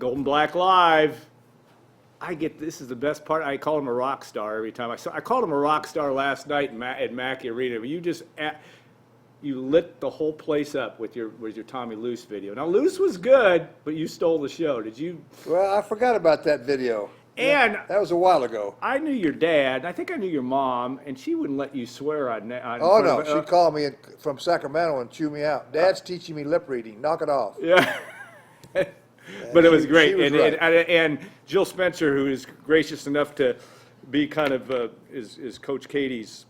Golden Black Live. This is the best part. I call him a rock star every time. I called him a rock star last night at Mackey Arena. You lit the whole place up with your Tommy Luce video. Now Luce was good, but you stole the show. Did you? Well, I forgot about that video. And that was a while ago. I knew your dad, and I think I knew your mom, and she wouldn't let you swear on. Oh no, she'd call me from Sacramento and chew me out. Dad's teaching me lip reading. Knock it off. Yeah. But it was great, was right. and Jill Spencer, who is gracious enough to be kind of is Coach Keady's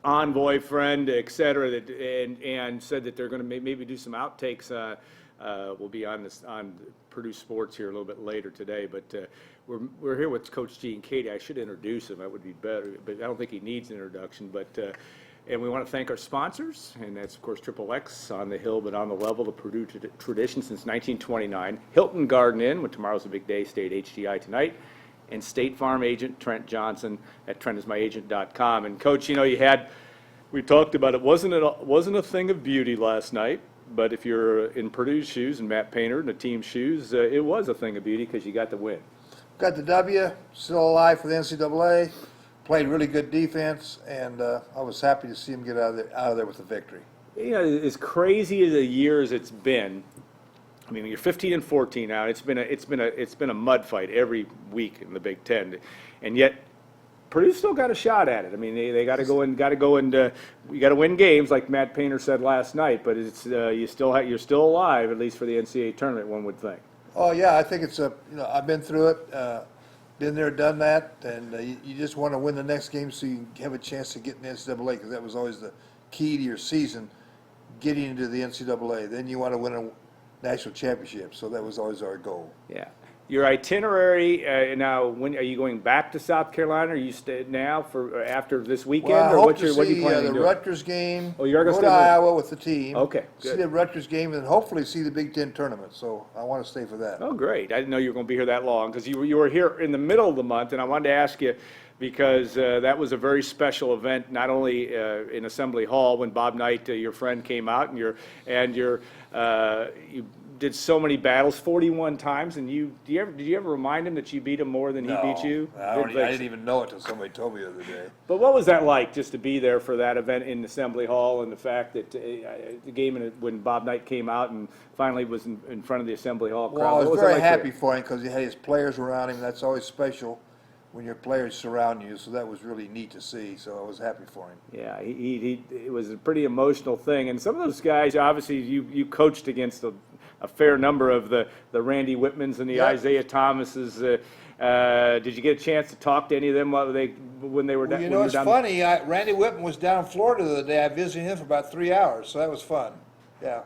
envoy friend, et cetera, and said that they're going to maybe do some outtakes. We'll be on Purdue Sports here a little bit later today, but we're here with Coach G and Keady. I should introduce him. That would be better, but I don't think he needs an introduction. But and we want to thank our sponsors, and that's, of course, Triple X on the hill, but on the level, the Purdue tradition since 1929. Hilton Garden Inn, when tomorrow's a big day, stay at HDI tonight. And State Farm agent Trent Johnson at trentismyagent.com. And, Coach, we talked about it. Wasn't a thing of beauty last night, but if you're in Purdue's shoes and Matt Painter and the team's shoes, it was a thing of beauty because you got the win. Got the W, still alive for the NCAA. Played really good defense, and I was happy to see him get out of there with a victory. As crazy as a year as it's been, I mean, you're 15 and 14 now. It's been a mud fight every week in the Big Ten, and yet Purdue's still got a shot at it. I mean, they got to go and you got to win games, like Matt Painter said last night. But it's you're still alive, at least for the NCAA tournament. One would think. Oh yeah, I think it's I've been through it. Been there, done that, and you just want to win the next game so you have a chance to get in the NCAA, because that was always the key to your season, getting into the NCAA. Then you want to win a national championship, so that was always our goal. Yeah. Your itinerary now. When are you going back to South Carolina? Are you now for after this weekend? Well, I or hope what to are you see planning the to do? Rutgers game. Oh, you're going to go to stay Iowa with the team. Okay, See good. the Rutgers game, and hopefully see the Big Ten tournament. So I want to stay for that. Oh, great. I didn't know you were going to be here that long, because you were here in the middle of the month, and I wanted to ask you, because that was a very special event, not only in Assembly Hall when Bob Knight, your friend, came out, and you did so many battles, 41 times, and did you ever remind him that you beat him more than he beat you? I didn't even know it until somebody told me the other day. But what was that like, just to be there for that event in Assembly Hall, and the fact that the game when Bob Knight came out and finally was in front of the Assembly Hall crowd? Well, I was very happy for him because he had his players around him. That's always special when your players surround you, so that was really neat to see, so I was happy for him. Yeah, it was a pretty emotional thing, and some of those guys, obviously, you coached against a fair number of the Randy Whitmans and the Isaiah Thomases. Did you get a chance to talk to any of them when they were down? Well, it's funny. Randy Whitman was down in Florida the other day. I visited him for about 3 hours, so that was fun. Yeah,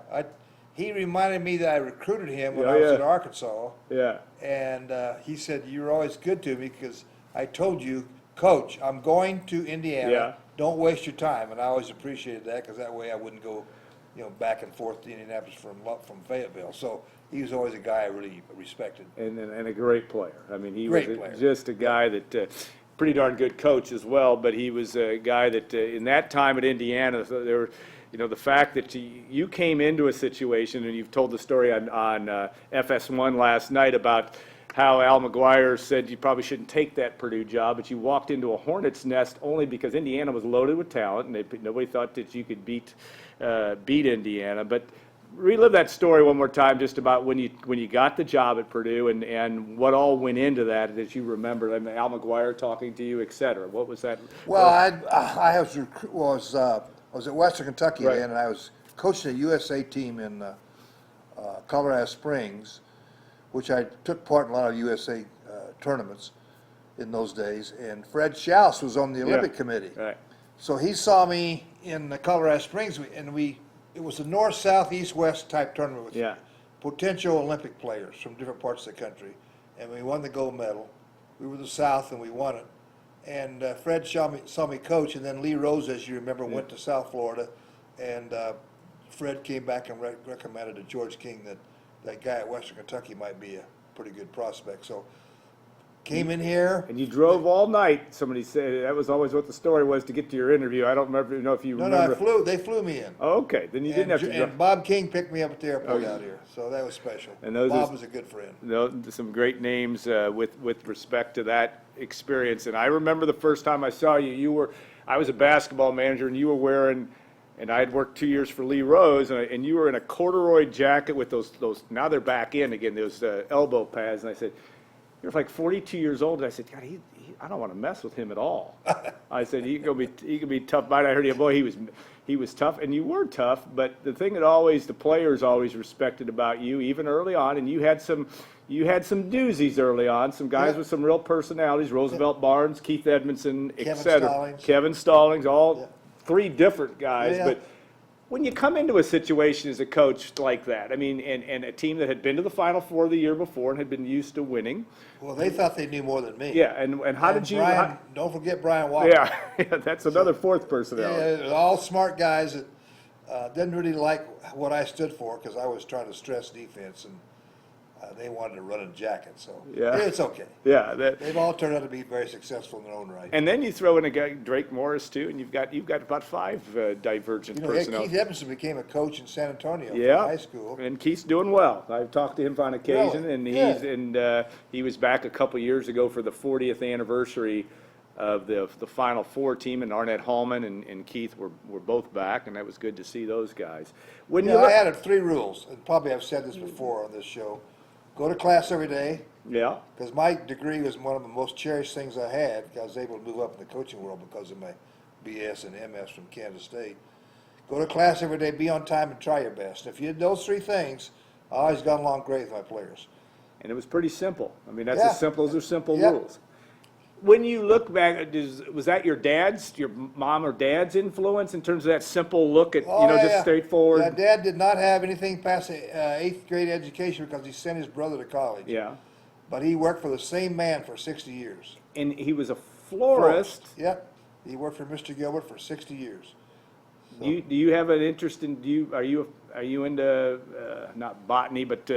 he reminded me that I recruited him when I was in Arkansas. Yeah. And he said, "You were always good to me because I told you, Coach, I'm going to Indiana. Yeah. Don't waste your time." And I always appreciated that, because that way I wouldn't go, back and forth to Indianapolis from Fayetteville. So he was always a guy I really respected. And a great player. I mean, he Great was player. just a guy that, pretty darn good coach as well, but he was a guy that in that time at Indiana, there were, the fact that you came into a situation, and you've told the story on FS1 last night about how Al McGuire said you probably shouldn't take that Purdue job, but you walked into a hornet's nest only because Indiana was loaded with talent, and nobody thought that you could beat Indiana. But relive that story one more time, just about when you got the job at Purdue and what all went into that that you remember. I mean, Al McGuire talking to you, et cetera. What was that? Well, I was at Western Kentucky then, and I was coaching a USA team in Colorado Springs, which I took part in a lot of USA tournaments in those days. And Fred Schaus was on the Olympic committee. Right. So he saw me in Colorado Springs, and it was a north, south, east, west type tournament with potential Olympic players from different parts of the country. And we won the gold medal. We were the South, and we won it. And Fred saw me coach, and then Lee Rose, as you remember, went to South Florida. And Fred came back and recommended to George King that guy at Western Kentucky might be a pretty good prospect. So Came in here. And you drove all night. Somebody said that was always what the story was to get to your interview. I don't know if you remember. No, they flew me in. Oh, okay, then you didn't have to drive. And Bob King picked me up at the airport out here, so that was special. And those Bob was a good friend. Some great names with respect to that experience. And I remember the first time I saw you. I was a basketball manager, and you were wearing. And I had worked 2 years for Lee Rose, and you were in a corduroy jacket with those. Now they're back in again. Those elbow pads. And I said, "You're like 42 years old." And I said, "God, I don't want to mess with him at all." I said, "He can be tough." But I heard you, boy, he was tough, and you were tough. But the thing that the players always respected about you, even early on, and you had some doozies early on. Some guys with some real personalities: Roosevelt Barnes, Keith Edmondson, etc. Kevin Stallings, all. Three different guys, but when you come into a situation as a coach like that, I mean, and a team that had been to the Final Four the year before and had been used to winning. Well, they thought they knew more than me. Yeah, and how did you? Don't forget Brian Walker. Yeah, that's another fourth personality. Yeah, all smart guys that didn't really like what I stood for because I was trying to stress defense and. They wanted to run in jackets, so it's okay. Yeah, they've all turned out to be very successful in their own right. And then you throw in a guy, Drake Morris, too, and you've got about five divergent personnel. Keith Edmondson became a coach in San Antonio from high school, and Keith's doing well. I've talked to him on occasion, and he was back a couple years ago for the 40th anniversary of the Final Four team, and Arnett Hallman and Keith were both back, and that was good to see those guys. I had 3 rules, and probably I've said this before on this show. Go to class every day. Yeah. Because my degree was one of the most cherished things I had. I was able to move up in the coaching world because of my BS and MS from Kansas State. Go to class every day, be on time, and try your best. If you did those 3 things, I always got along great with my players. And it was pretty simple. I mean, that's as simple as their simple rules. When you look back, was that your mom or dad's influence in terms of that simple look at, just straightforward? Yeah, Dad did not have anything past 8th grade education because he sent his brother to college. Yeah. But he worked for the same man for 60 years. And he was a florist. Yep. He worked for Mr. Gilbert for 60 years. So. Do you have an interest in, are you into, not botany, but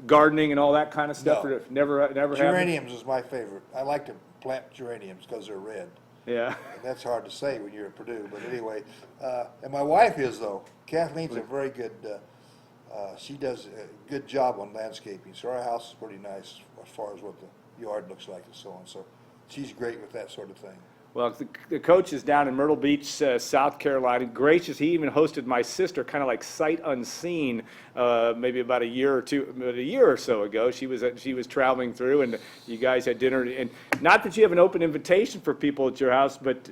gardening and all that kind of stuff? No. Never Geraniums is my favorite. I like to plant geraniums because they're red. Yeah. And that's hard to say when you're at Purdue, but anyway. And my wife is, though. Kathleen's a very good, she does a good job on landscaping. So our house is pretty nice as far as what the yard looks like and so on. So she's great with that sort of thing. Well, the coach is down in Myrtle Beach, South Carolina. Gracious, he even hosted my sister, kind of like sight unseen, maybe about a year or so ago. She was traveling through, and you guys had dinner. And not that you have an open invitation for people at your house, but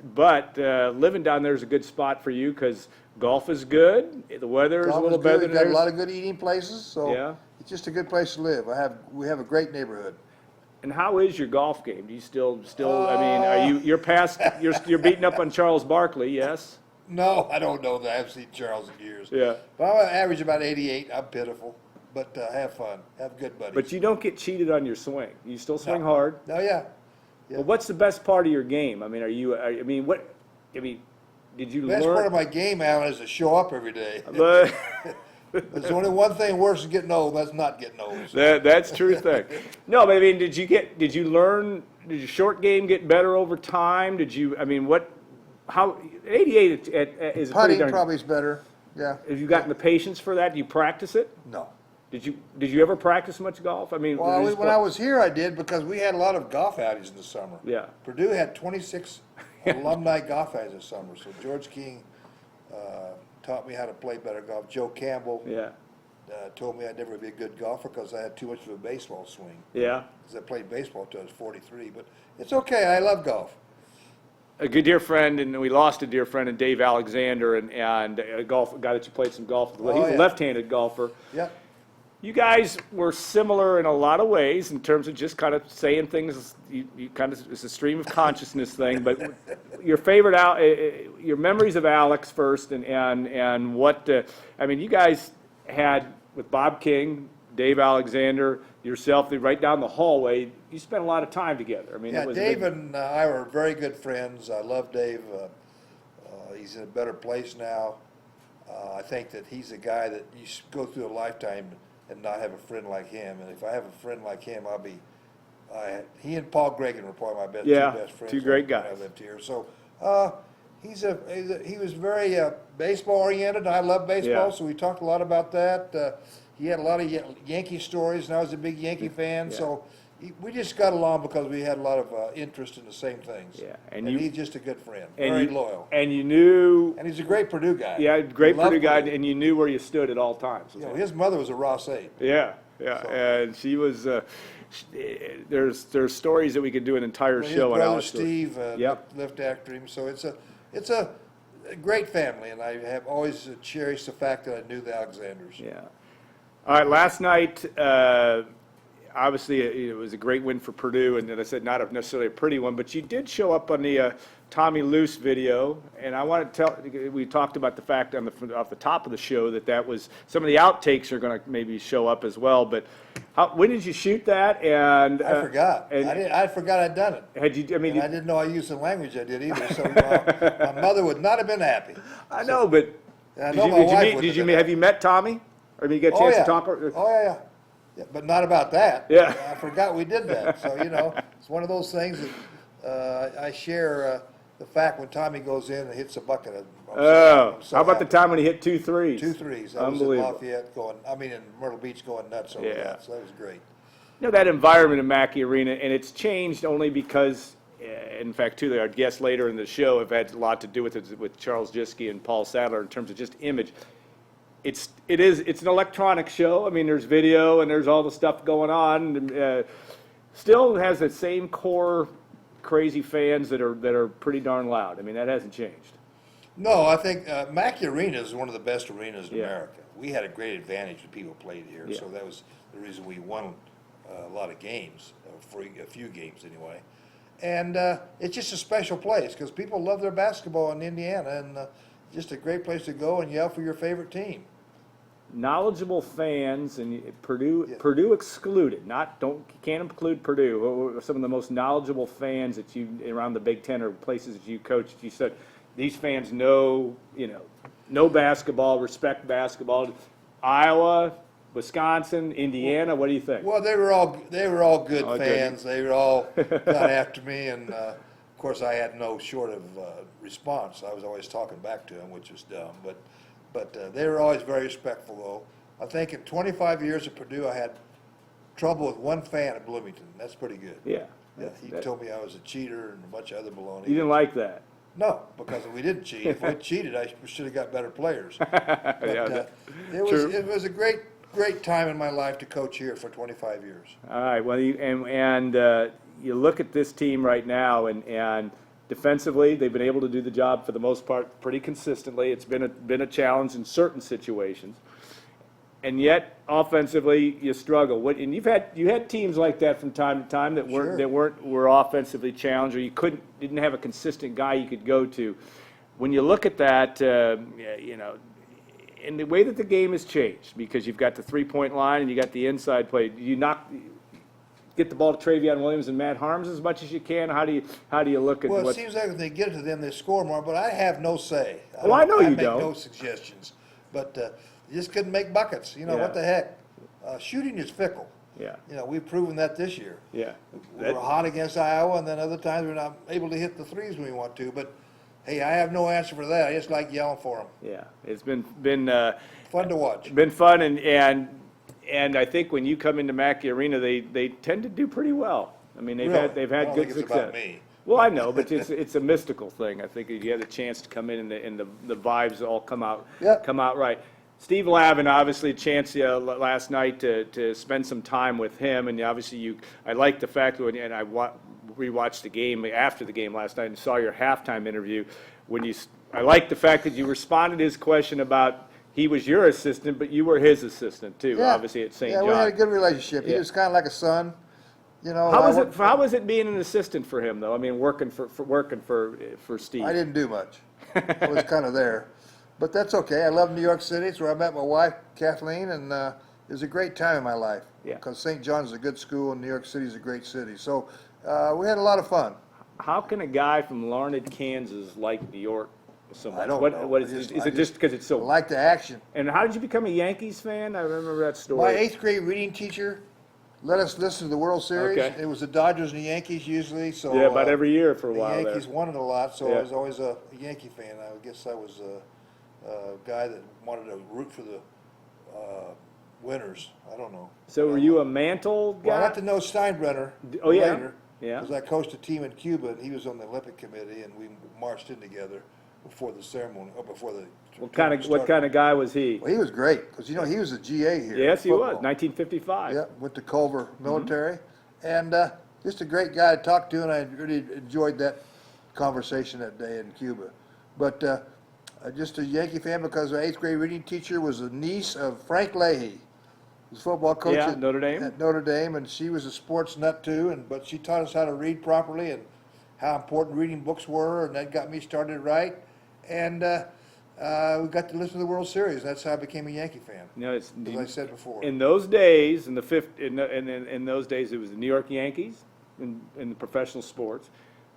living down there is a good spot for you because golf is good. The weather is a little better than We've got a lot of good eating places, so it's just a good place to live. We have a great neighborhood. And how is your golf game? Do you still? I mean, you're past? You're beating up on Charles Barkley, yes? No, I don't know that. I haven't seen Charles in years. Yeah. But I average about 88. I'm pitiful, but have fun. Have good buddies. But you don't get cheated on your swing. You still swing hard. Oh yeah. Well, what's the best part of your game? I mean, did you learn? Best part of my game, Alan, is to show up every day. But there's only one thing worse than getting old. That's not getting old. That's true thing. No, but I mean, did you learn? Did your short game get better over time? Did you? I mean, how 88 is putting probably is better. Yeah. Have you gotten the patience for that? Do you practice it? No. Did you ever practice much golf? I mean, well, when I was here, I did because we had a lot of golf outings in the summer. Yeah. Purdue had 26 alumni golf outings this summer. So George King taught me how to play better golf. Joe Campbell told me I'd never be a good golfer because I had too much of a baseball swing. Yeah. Because I played baseball until I was 43. But it's okay. I love golf. A good dear friend, and we lost a dear friend in Dave Alexander, and a guy that you played some golf with. He's a left-handed golfer. Yeah. You guys were similar in a lot of ways in terms of just kind of saying things. You kind of, it's a stream of consciousness thing. But your favorite, your memories of Alex first, and what I mean. You guys had with Bob King, Dave Alexander, yourself, right down the hallway. You spent a lot of time together. I mean, yeah, Dave and I were very good friends. I love Dave. He's in a better place now. I think that he's a guy that you go through a lifetime and not have a friend like him. And if I have a friend like him, I'll He and Paul Gregan were probably my Yeah, two best friends. two great when guys. I lived here. So he was very baseball oriented. I love baseball, Yeah. so we talked a lot about that. He had a lot of Yankee stories, and I was a big Yankee fan. Yeah. So we just got along because we had a lot of interest in the same things. Yeah, and you- he's just a good friend, And very you, loyal, And you knew, and he's a great Purdue guy. yeah, great Loved Purdue guy, Purdue. and you knew where you stood at all times. You know, his mother was a Ross 8. Yeah, So- and she was. There's stories that we could do an entire His show on brother Alex. Steve Yep. left after him, so it's a great family, and I have always cherished the fact that I knew the Alexanders. Yeah. All right, last night, obviously, it was a great win for Purdue, and as I said, not necessarily a pretty one, but you did show up on the Tommy Luce video, and I want to tell, we talked about the fact off the top of the show that was, some of the outtakes are going to maybe show up as well, but when did you shoot that? And I forgot. I forgot I'd done it. Had you, I mean, And I didn't know I used the language I did either, so my mother would not have been happy. I know, but I know my wife wouldn't have been have you met Tommy? Or did you get a chance to talk? Oh, yeah. Yeah, but not about that. Yeah. I forgot we did that. So, it's one of those things that I share the fact when Tommy goes in and hits a bucket. I'm so How about the happy. time when he hit 2 threes? 2 threes. I was in Unbelievable. Lafayette in Myrtle Beach going nuts over Yeah. that. So that was great. That environment in Mackey Arena, and it's changed only because, in fact, too, our guests later in the show have had a lot to do with it, with Charles Jiske and Paul Sadler in terms of just image. It's an electronic show. I mean, there's video and there's all the stuff going on. Still has the same core crazy fans that are pretty darn loud. I mean, that hasn't changed. No, I think Mackey Arena is one of the best arenas in Yeah. America. We had a great advantage when people played here, Yeah. so that was the reason we won a lot of games, for a few games anyway. And it's just a special place because people love their basketball in Indiana, and just a great place to go and yell for your favorite team. Knowledgeable fans, and Purdue Yeah. Purdue excluded. Can't include Purdue. What were some of the most knowledgeable fans that you around the Big Ten or places that you coached? You said these fans know basketball, respect basketball. Iowa, Wisconsin, Indiana. What do you think? Well, they were all good Oh, good. fans. They were all got after me, and of course I had no short of response. I was always talking back to them, which was dumb. But they were always very respectful, though. I think in 25 years at Purdue, I had trouble with one fan at Bloomington. That's pretty good. Yeah. Yeah, he told me I was a cheater and a bunch of other baloney. You didn't like that. No, because we didn't cheat. If we cheated, I should have got better players. But Yeah, it was a great time in my life to coach here for 25 years. All right. Well, you look at this team right now, and defensively, they've been able to do the job for the most part pretty consistently. It's been a challenge in certain situations, and yet offensively, you struggle. And you had teams like that from time to time that were offensively challenged, or you didn't have a consistent guy you could go to. When you look at that, in the way that the game has changed, because you've got the 3-point line and you got the inside play, get the ball to Travion Williams and Matt Harms as much as you can? How do you look at Well, what? it seems like if they get it to them, they score more, but I have no say. I know you make don't. no suggestions, but you just couldn't make buckets. Yeah. What the heck? Shooting is fickle. Yeah. We've proven that this year. Yeah. We're hot against Iowa, and then other times we're not able to hit the threes when we want to, but hey, I have no answer for that. I just like yelling for them. Yeah. It's been Fun to watch. been fun, and I think when you come into Mackey Arena, they tend to do pretty well. I mean, they've Really? had I don't good think it's success. about me. Well, I know, but it's a mystical thing. I think if you had a chance to come in and the vibes all come out Yep. right. Steve Lavin, obviously, a chance last night to spend some time with him, and obviously I like the fact that and I rewatched the game after the game last night and saw your halftime interview I like the fact that you responded to his question about he was your assistant, but you were his assistant too, Yeah. obviously at St. Yeah, John. we had a good relationship. He Yeah. was kind of like a son. How was it being an assistant for him though? I mean, working for Steve. I didn't do much. I was kind of there. But that's okay. I love New York City. It's where I met my wife, Kathleen, and it was a great time in my life. Yeah. Because St. John's is a good school and New York City is a great city. So we had a lot of fun. How can a guy from Larned, Kansas like New York so much? I don't What know. is it just because it's I so? like the action. And how did you become a Yankees fan? I remember that story. My 8th grade reading teacher let us listen to the World Series. Okay. It was the Dodgers and the Yankees usually. So Yeah, about every year for a the while there. Yankees won it a lot, so Yeah. I was always a Yankee fan. I guess I was a guy that wanted to root for the winners. I don't know. So were you a Mantle guy? Well, I got to know Steinbrenner Oh, yeah? later. Yeah. Because I coached a team in Cuba, and he was on the Olympic Committee, and we marched in together before the ceremony, or before the. What kind of guy was he? Well, he was great because he was a GA here. Yes, he was. football. 1955. Yeah, went to Culver Military, and just a great guy to talk to, and I really enjoyed that conversation that day in Cuba. But just a Yankee fan because our 8th grade reading teacher was a niece of Frank Leahy, who's a football coach Yeah, at Notre Dame. At Notre Dame, and she was a sports nut too. But she taught us how to read properly and how important reading books were, and that got me started right. And we got to listen to the World Series. That's how I became a Yankee fan. You know, it's, As I said before. in those days, in those days, it was the New York Yankees in the professional sports,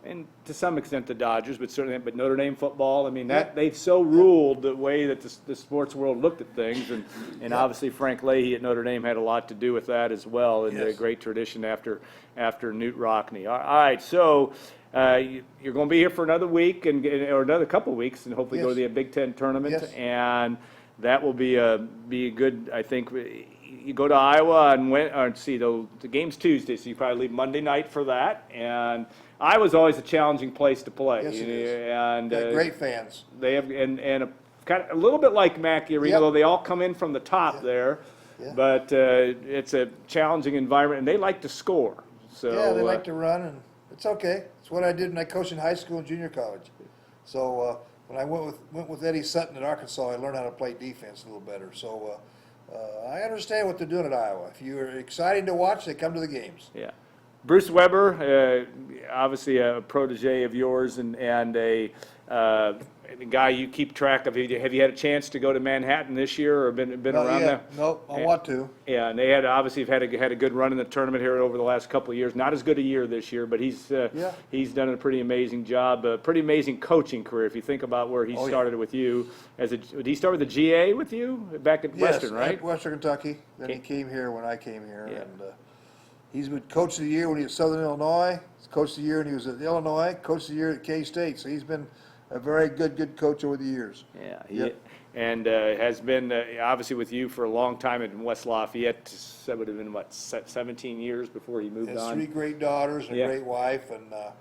and to some extent the Dodgers, but certainly, but Notre Dame football. I mean, they so ruled the way that the sports world looked at things, and obviously Frank Leahy at Notre Dame had a lot to do with that as well, and the great tradition after Newt Rockne. All right, so. You're going to be here for another week or another couple of weeks, and hopefully go to the Big Ten tournament, and that will be a good. I think you go to Iowa and the game's Tuesday, so you probably leave Monday night for that. And Iowa's always a challenging place to play. Yes, it is. And Got great fans. They have kind of a little bit like Mackey Arena, though they all come in from the top there. Yeah. But it's a challenging environment, and they like to score. So yeah, they like to run, and it's okay. It's what I did when I coached in high school and junior college. So when I went with Eddie Sutton at Arkansas, I learned how to play defense a little better. So I understand what they're doing at Iowa. If you're exciting to watch, they come to the games. Yeah. Bruce Weber, obviously a protege of yours and a guy you keep track of. Have you had a chance to go to Manhattan this year or been around there? No, I want to. Yeah, and they had a good run in the tournament here over the last couple of years. Not as good a year this year, but he's done a pretty amazing job, a pretty amazing coaching career. If you think about where he started with you, did he start with the GA with you back at Western, right? At Western Kentucky. Then he came here when I came here, and he's been coach of the year when he was at Southern Illinois. Coach of the year when he was at Illinois. Coach of the year at K-State. So he's been a very good coach over the years. Yeah, and has been obviously with you for a long time in West Lafayette. That would have been 17 years before he moved on. 3 great daughters and a great wife, and I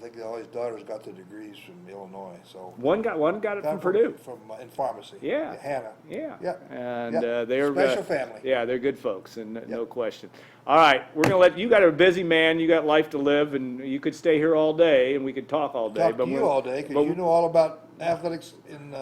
think all his daughters got their degrees from Illinois. So one got it from Purdue. In pharmacy. Yeah, Hannah. Yeah. And they're special family. Yeah, they're good folks, and no question. All right, we're gonna let you. Got a busy man. You got life to live, and you could stay here all day, and we could talk all day. Talk to you all day because you know all about athletics in.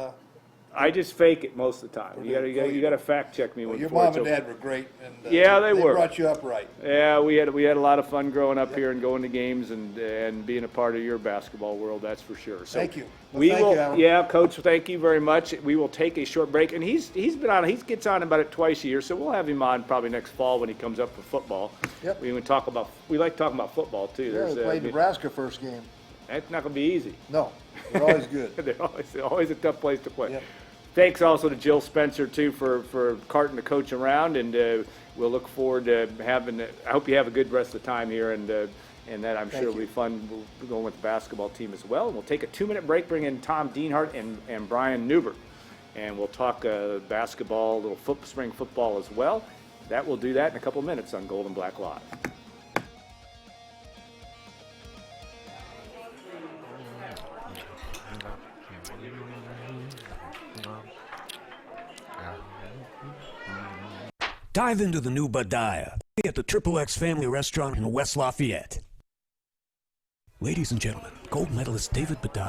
I just fake it most of the time. You got to fact check me. Your mom and dad were great, and they were. Brought you up right. Yeah, we had a lot of fun growing up here and going to games and being a part of your basketball world. That's for sure. So thank you. Thank you, Alan. Coach. Thank you very much. We will take a short break, and he's been on. He gets on about it twice a year, so we'll have him on probably next fall when he comes up for football. Yep. We like talking about football too. Yeah, they played Nebraska first game. That's not going to be easy. No, they're always good. They're always a tough place to play. Yep. Thanks also to Jill Spencer, too, for carting the coach around, and we'll look forward to having – I hope you have a good rest of the time here, and that I'm sure will be fun. We're going with the basketball team as well. And we'll take a 2-minute break, bring in Tom Dienhart and Brian Newbert, and we'll talk basketball, a little spring football as well. We'll do that in a couple minutes on Gold and Black Live. Dive into the new Badaya at the XXX Family Restaurant in West Lafayette. Ladies and gentlemen, gold medalist David Badaya.